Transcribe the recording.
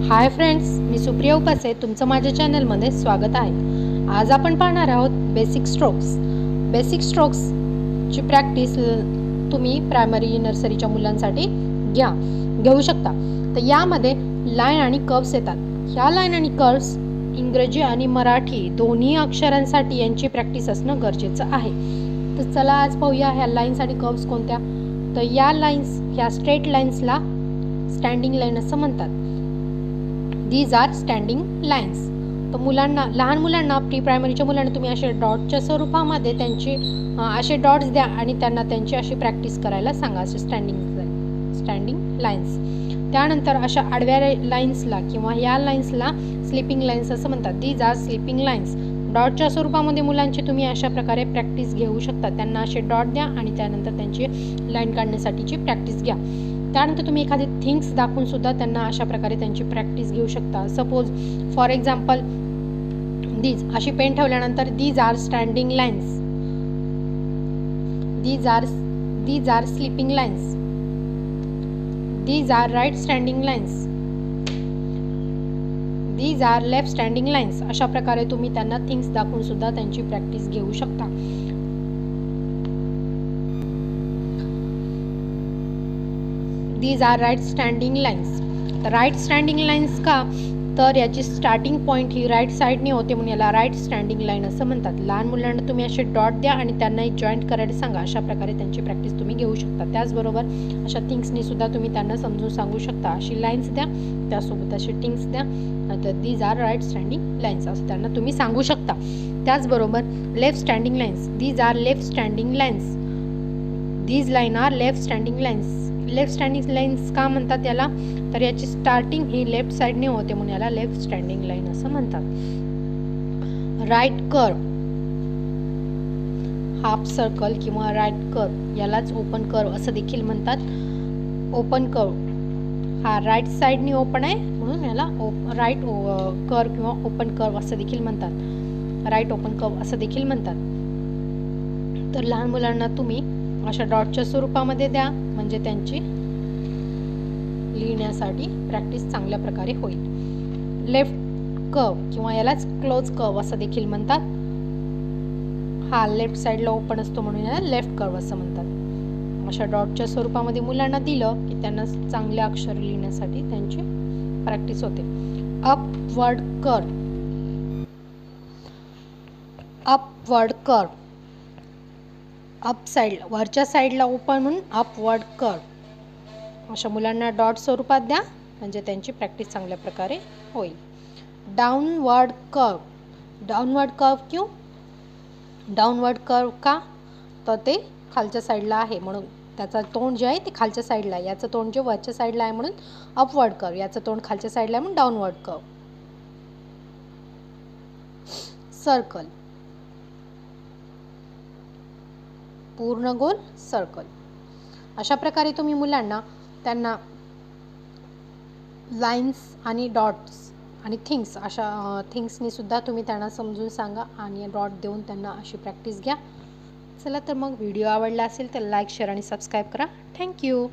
Hi friends, मी सुप्रिया उपासे तुमचं माझ्या चॅनलमध्ये स्वागत आहे। आज आपण पाहणार आहोत बेसिक स्ट्रोक्सची प्रॅक्टिस तुम्ही प्रायमरी नर्सरीच्या मुलांसाठी घेऊ शकता। तर यामध्ये लाईन आणि कर्व्स येतात। ह्या लाईन आणि कर्व्स इंग्रजी आणि मराठी दोन्ही अक्षरांसाठी यांची प्रॅक्टिस असणं गरजेचं आहे। तर चला आज पाहूया ह्या लाईन्स आणि कर्व्स कोणत्या। तर या लाईन्स ह्या स्ट्रेट लाईन्सला स्टँडिंग लाईन असं म्हणतात। These are standing lines. तर मुलांना, लहान मुलांना, प्री प्रायमरीच्या मुलांना तुम्ही असे डॉटच्या स्वरूपामध्ये त्यांची असे डॉट्स द्या आणि त्यांना त्यांची अशी प्रॅक्टिस करायला सांगा, असे स्टँडिंग लाईन्स। त्यानंतर अशा आडव्या लाईन्सला किंवा या लाईन्सला स्लिपिंग लाईन्स असं म्हणतात। These are slipping lines. डॉटच्या स्वरूपामध्ये मुलांची तुम्ही अशा प्रकारे प्रॅक्टिस घेऊ शकता। त्यांना असे डॉट द्या आणि त्यानंतर त्यांची लाईन काढण्यासाठीची प्रॅक्टिस घ्या। त्यानंतर तुम्ही एखादी थिंग्स दाखवून सुद्धा त्यांना अशा प्रकारे त्यांची प्रॅक्टिस घेऊ शकता। सपोज फॉर एक्झाम्पल, दीज अशी पेन ठेवल्यानंतर these are standing lines, these are slipping lines, these are right standing lines, these are left standing lines. अशा प्रकारे तुम्ही त्यांना थिंग्स दाखवून सुद्धा त्यांची प्रॅक्टिस घेऊ शकता। These are right standing lines. तर राईट स्टँडिंग लाईन्स का, तर याची स्टार्टिंग पॉईंट ही राईट साईडने होते म्हणून याला राईट स्टँडिंग लाईन असं म्हणतात। लहान मुलांना तुम्ही असे डॉट द्या आणि त्यांना एक जॉईंट करायला सांगा। अशा प्रकारे त्यांची प्रॅक्टिस तुम्ही घेऊ शकता। त्याचबरोबर अशा थिंग्सनी सुद्धा तुम्ही त्यांना समजून सांगू शकता। अशी लाईन्स द्या, त्यासोबत असे थिंग्स द्या, तर these are right standing lines असं त्यांना तुम्ही सांगू शकता। त्याचबरोबर left standing lines, these are left standing lines, these line are left standing lines. Left standing lines का म्हणतात याला, तर याची स्टार्टिंग ही लेफ्ट साईडने होते म्हणून याला लेफ्ट स्टँडिंग लाईन असं म्हणतात। राईट कर्व, हाफ सर्कल किंवा राईट कर्व यालाच ओपन कर्व असं देखील म्हणतात। ओपन कर्व हा राईट साईडने ओपन आहे म्हणून याला राईट कर्व किंवा ओपन कर्व असं देखील म्हणतात। राईट ओपन कर्व असं देखील म्हणतात। तर लहान मुलांना तुम्ही अशा डॉटच्या स्वरूपामध्ये द्या, म्हणजे त्यांची लिहिण्यासाठी प्रॅक्टिस चांगल्या प्रकारे होईल। लेफ्ट कर्व किंवा यालाच क्लोज कर्व असं देखील म्हणतात। हा लेफ्ट साईडला ओपन असतो म्हणून याला लेफ्ट कर्व असं म्हणतात। अशा डॉटच्या स्वरूपामध्ये मुलांना दिलं की त्यांना चांगले अक्षर लिहिण्यासाठी त्यांची प्रॅक्टिस होते। Upward curve, upward curve, up side वरच्या साईडला ओपन म्हणून अपवर्ड कर्व। अशा मुलांना डॉट स्वरूपात द्या म्हणजे त्यांची प्रॅक्टिस चांगल्या प्रकारे होईल। डाउनवर्ड कर्व, डाउनवर्ड कर्व क्यों, डाउनवर्ड कर्व का, तर ते खालच्या साईडला आहे म्हणून त्याचं तोंड जे आहे ते खालच्या साईडला आहे, याचं तोंड जे वरच्या साईडला आहे म्हणून अपवर्ड कर्व, याचं तोंड खालच्या साईडला आहे म्हणून डाउनवर्ड कर्व। सर्कल, पूर्ण गोल सर्कल। अशा प्रकारे तुम्ही मुलांना त्यांना लाईन्स आणि डॉट्स आणि थिंग्स, अशा थिंग्सनी सुद्धा तुम्ही त्यांना समजून सांगा आणि डॉट देऊन त्यांना अशी प्रॅक्टिस घ्या। चला तर मग व्हिडिओ आवडला असेल तर लाईक, शेअर आणि सबस्क्राईब करा। थँक्यू।